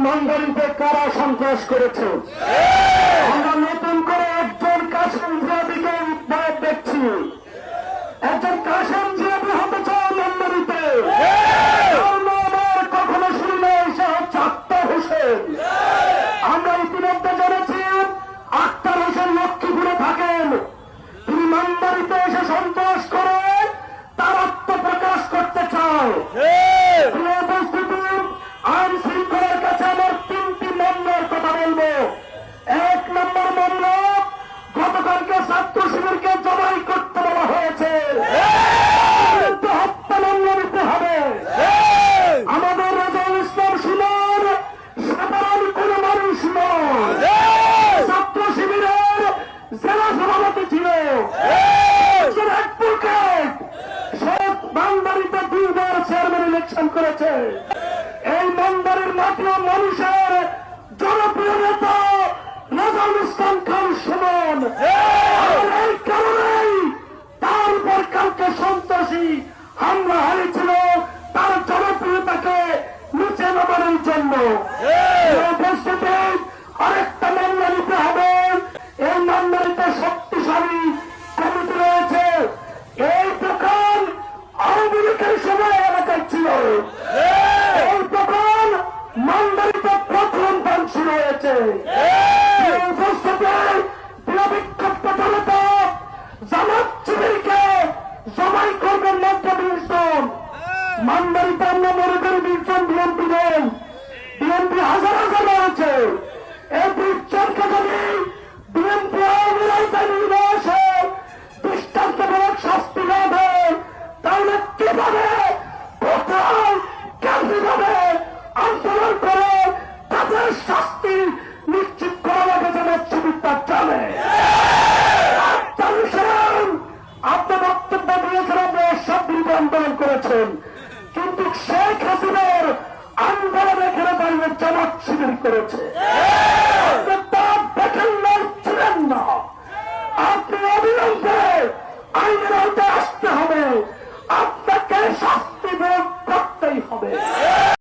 মন্ডলীতে কারা সন্ত্রাস করেছে। আমরা নতুন করে একজন কাশেম জিয়াদিকে দেখছি, একজন কাশেম জিয়াদি হতে চায় মন্ডলীতে। কখনো শুনি নাই সে হচ্ছে আক্তার হোসেন। আমরা ইতিমধ্যে জেনেছি আক্তার হোসেন লক্ষ্মীপুরে থাকেন। তিনি মন্ডলীতে এসে সন্ত্রাস করে তার আত্মপ্রকাশ করতে চায়। আইন শৃঙ্খলার কাছে আমার 3টি মামলার কথা বলবো। 1 নম্বর মামলা, গতকালকে ছাত্র শিবিরকে জবাই করতে বলা হয়েছে, হত্যা মামলা নিতে হবে। আমাদের রাজাউল ইসলাম সুমন সাধারণ কোন মানুষ নয়, ছাত্র শিবিরের জেলা সভাপতি ছিল, অ্যাডভোকেট, সে বাংলাদেশে 2 বার চেয়ারম্যান ইলেকশন করেছে। এই মন্দিরের মাটিও মানুষের জনপ্রিয় নেতা রাজাউল ইসলাম খান সুমন। এই কারণেই তার উপর কালকে সন্ত্রাসী হামলা হয়েছিল, তার জনপ্রিয়তাকে নিচে নামানোর জন্য। উপস্থিতি আরেকটা মামলা নিতে হবে। এই মামলাতে শক্তিশালী কমিটি রয়েছে। এই দোকান আওয়ামী লীগের সময় এলাকায় ছিল। এই দোকান মন্ডলীতে প্রথম ধ্বংস হয়েছে। উপস্থিতি বিক্ষুব্ধ জনতা জামাত শিবিরকে জবাই করবেন মাত্র 20 জন। মন্ডলীতে আমরা মনে করি 20 জন বিএনপি নেই, বিএনপি হাজার হাজার রয়েছে। এই 20 জনকে যদি বিএনপি আওয়ামী রাজধানী নিবাসে দৃষ্টান্তমূলক শাস্তি না দেয়, তাহলে কিভাবে কোথায় কেমনিভাবে আন্দোলন করে তাদের শাস্তি নিশ্চিত করা লাগে জামাত শিবির তা জানে। আপনার বক্তব্য দিয়েছেন আপনারা সব বিরুদ্ধে আন্দোলন করেছেন, কিন্তু শেখ হাসিনার আন্দোলন এখানে দাঁড়িয়ে জামাত শিবির করেছে।